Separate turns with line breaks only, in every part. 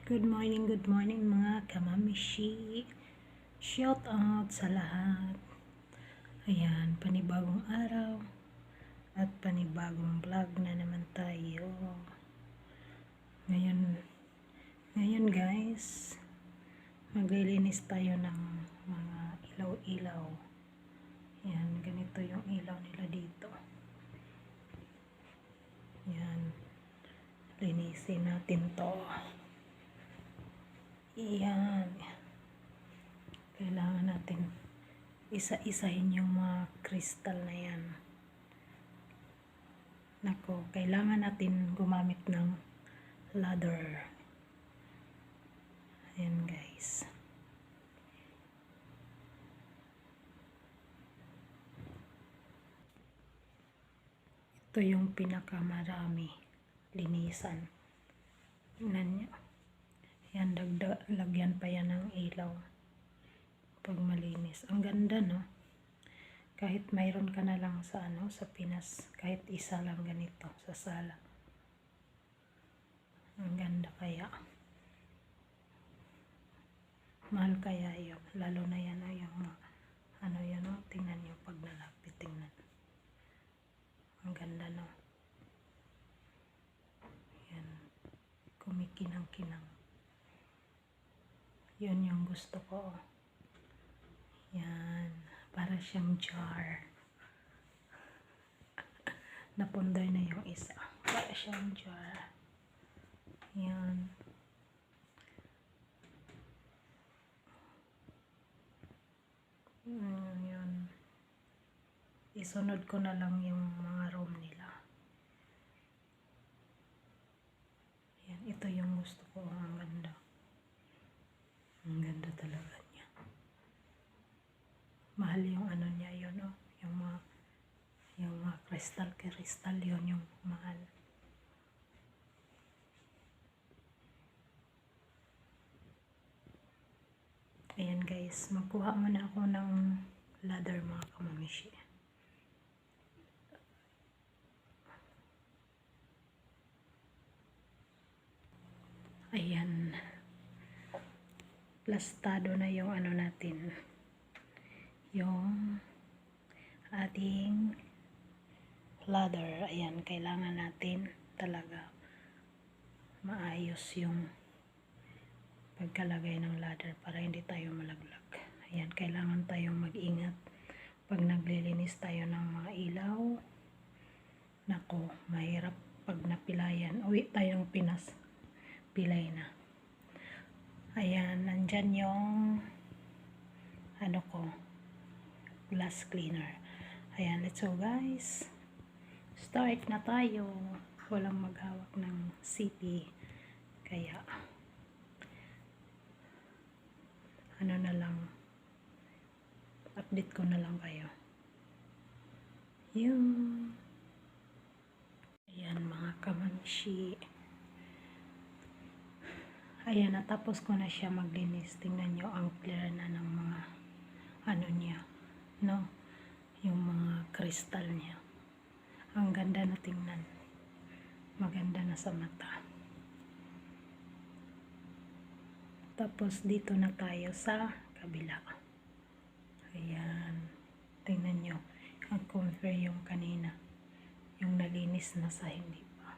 Good morning mga kamamishi. Shout out sa lahat. Ayan, panibagong araw at panibagong vlog na naman tayo. Ngayon guys, maglilinis tayo ng mga ilaw-ilaw. Ayan, ganito yung ilaw nila dito. Ayan, linisin natin to. Ayan. Kailangan natin isa-isahin yung mga kristal na yan. Nako, kailangan natin gumamit ng ladder. Ayan guys. Ito yung pinakamarami linisan. Tingnan nyo. Yan, lagyan pa yan ng ilaw pag malinis. Ang ganda, no? Kahit mayroon ka na lang sa sa Pinas, kahit isa lang ganito sa sala. Ang ganda kaya. Mahal kaya yun. Lalo na yan yung yan, no? Tingnan nyo pag nalapit, tingnan. Ang ganda, no? Yan. Kumikinang-kinang. Yun yung gusto ko. Yan. Para siyang jar. Napunday na yung isa. Para siyang jar. Yan. Yan. Isunod ko na lang yung mga room nila. Yan. Ito yung gusto ko. Ang ganda. Ang ganda talaga niya. Mahal yung niya yun, oh. Yung mga kristal yun yung mahal. Ayan guys, magkuha muna ako ng ladder mga kamamishi. Ayan. Plastado na yung natin. Yung ating ladder. Ayan, kailangan natin talaga maayos yung pagkalagay ng ladder para hindi tayo malaglag. Ayan, kailangan tayong mag-ingat pag naglilinis tayo ng mga ilaw. Nako, mahirap pag napilayan. Uwi tayong Pinas, pilay na. Ayan, nandyan yung glass cleaner. Ayan, let's go guys. Start na tayo. Walang maghawak ng CP. Kaya, na lang, update ko na lang kayo. Yun. Ayan mga kamamishi. Ayan, natapos ko na siya maglinis. Tingnan nyo, ang clear na ng mga niya, no? Yung mga kristal niya. Ang ganda na tingnan. Maganda na sa mata. Tapos dito na tayo sa kabila. Ayan. Tingnan nyo. Ang compare yung kanina. Yung nalinis na sa hindi pa.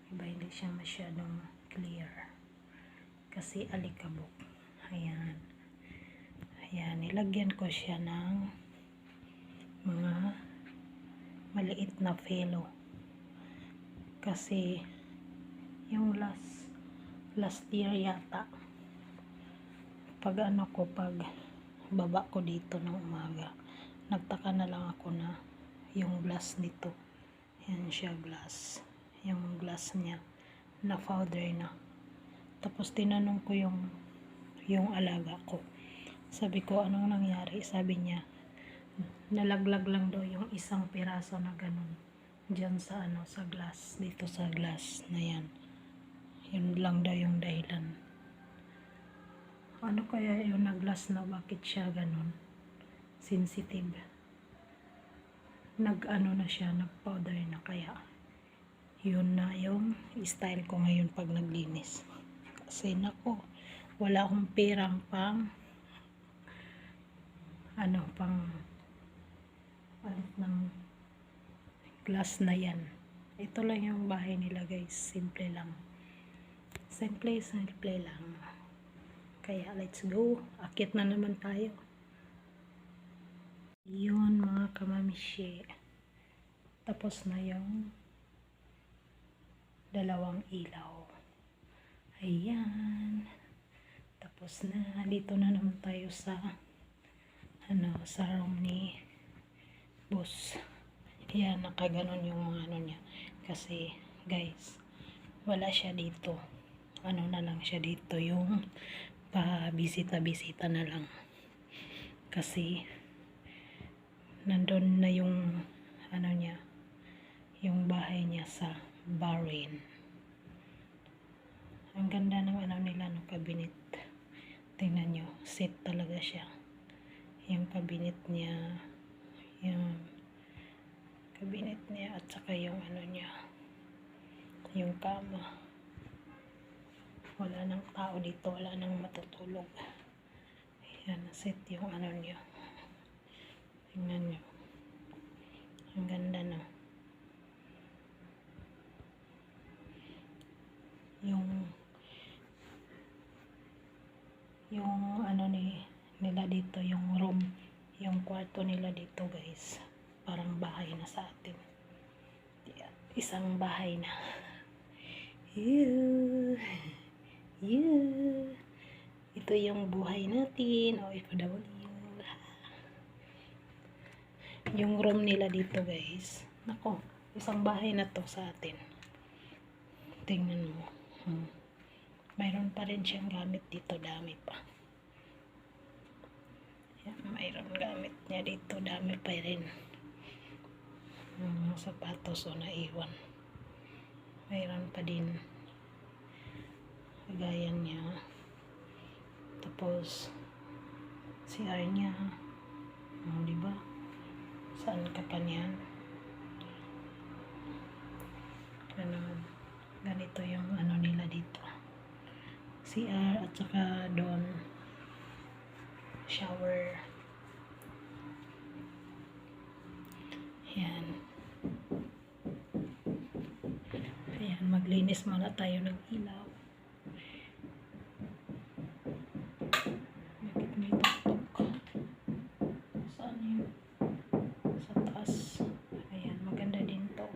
Iba, hindi siya masyadong clear. Kasi alikabok. Ayan. Ayan, nilagyan ko siya ng mga maliit na phelo. Kasi yung last year yata, pag pag baba ko dito ng umaga, nagtaka na lang ako na yung glass nito, yan siya glass. Yung glass niya, na powder na. Tapos tinanong ko yung alaga ko. Sabi ko, anong nangyari? Sabi niya, nalaglag lang daw yung isang piraso na ganun. Diyan sa sa glass. Dito sa glass na yan. Yun lang daw yung dahilan. Ano kaya yung na-glass na bakit siya ganun? Sensitive. Na siya, nag-powder na kaya. Yun na yung style ko ngayon pag naglinis. Kasi nako, wala akong perang pang palit ng glass na yan. Ito lang yung bahay nila guys, simple lang. Simple lang. Kaya let's go, akit na naman tayo. Yun mga kamamishi, tapos na yung dalawang ilaw. Ayan, tapos na. Dito na naman tayo sa sa room ni boss. Ayan, nakaganon yung mga niya. Kasi guys, wala siya dito. Na lang siya dito, yung pa-bisita-bisita na lang. Kasi nandun na yung niya, yung bahay niya sa Bahrain. Ang ganda ng nila no cabinet. Tingnan nyo, set talaga siya. Yung cabinet niya, yung cabinet niya at saka yung niya, yung kama. Wala nang tao dito, wala nang matutulog. Ayan, set yung niya. Tingnan nyo. Ang ganda na. Yung nila dito, yung room, yung kwarto nila dito guys, parang bahay na sa atin. Yeah, isang bahay na. Ito yung buhay natin, OFW. Yung room nila dito guys, nako, isang bahay na to sa atin. Tingnan mo. Mayroon pa rin siyang gamit dito, dami pa. Yan, mayroon gamit niya dito, dami pa rin. Mga sapatos o naiwan. Mayroon pa din. Kagayan niya. Tapos CR niya. Diba? Saan ka pa niyan? Ganito yung nila dito. CR at saka doon shower. Ayan. Ayan, maglinis muna tayo ng ilaw. Bakit may tuktok? Saan yun? Sa taas. Ayan, maganda din to.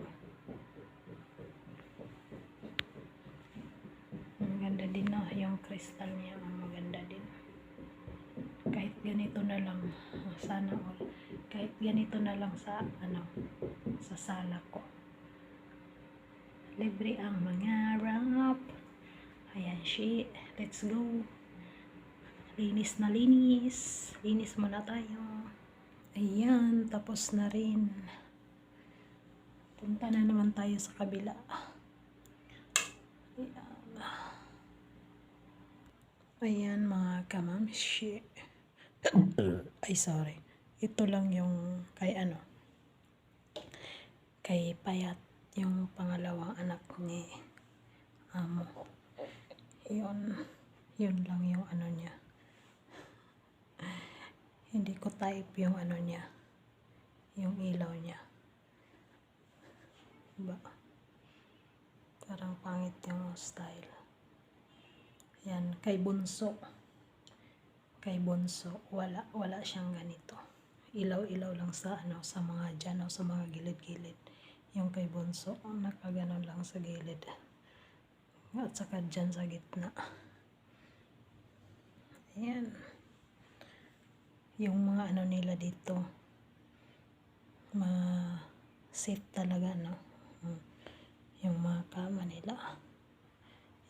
Maganda din na yung crystal niya, maganda din. Kahit ganito na lang, sana all. Kahit ganito na lang sa sa sala ko. Libre ang mangarap. Ayan, shit. Let's go. Linis na linis. Linis muna tayo. Ayan, tapos na rin. Punta na naman tayo sa kabila. Ayan mga kamamshi. Ay, sorry. Ito lang yung kay kay Payat, yung pangalawang anak ni Amo. Yun lang yung niya. Hindi ko type yung niya, yung ilaw niya. Diba? Parang pangit yung style. Yan, kay Bunso. Kay Bunso, wala siyang ganito. Ilaw-ilaw lang sa sa mga dyan o sa mga gilid-gilid. Yung kay Bunso, nakaganon lang sa gilid. At saka dyan sa gitna. Ayan. Yung mga nila dito, ma-set talaga, yung mga kama nila.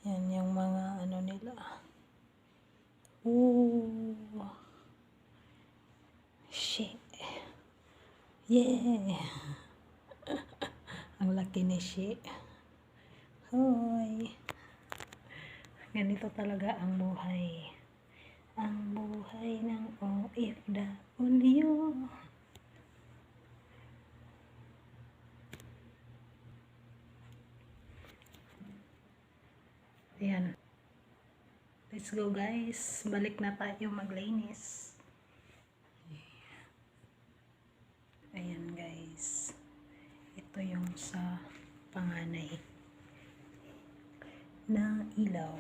Yan yung mga nila. Shit. Yeah. Ang laki ni Shit. Hoy. Ganito talaga ang buhay. Ang buhay ng OFW. Ayan. Let's go guys. Balik na tayo maglinis. Ayan guys. Ito yung sa panganay na ilaw.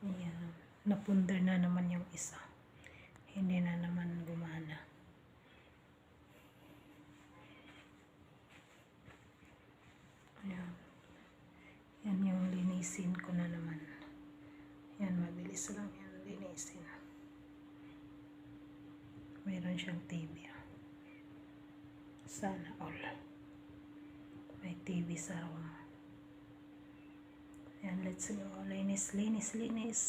Ayan. Napundar na naman yung isa. Hindi na naman gumana. Ayan. Yan yung linisin ko na naman. Yan, mabilis lang yan linisin. Mayroon siyang TV. Sana all. May TV sa room. Yan, let's go. Linis, linis, linis.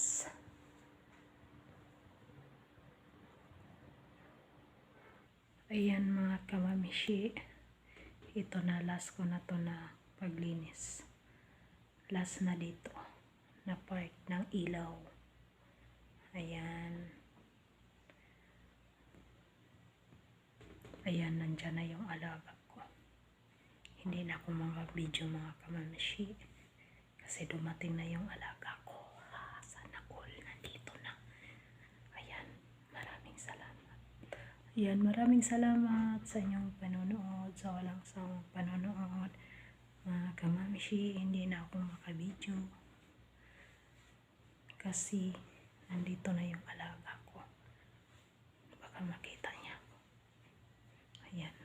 Ayan mga kamamishi. Ito na, last ko na to na paglinis. Last na dito. Na part ng ilaw. Ayan. Ayan, nandyan na yung alaga ko. Hindi na ako mga video mga kamamishi. Kasi dumating na yung alaga ko. Sana all nandito na. Ayan, maraming salamat. Ayan, maraming salamat sa inyong panonood. Sa walang sawang panonood. Mga kamamishi, hindi na ako makabidyo. Kasi nandito na yung alaga ko. Baka makita niya ako. Ayan.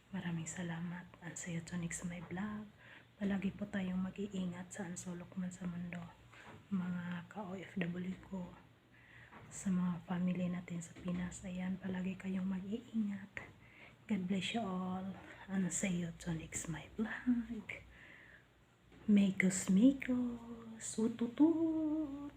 Maraming salamat. And see you to next my vlog. Palagi po tayong mag-iingat saan sulok man sa mundo. Mga ka-OFW ko. Sa mga family natin sa Pinas. Ayan, palagi kayong mag-iingat. God bless you all. And see you to next my vlog. Makos, ututut.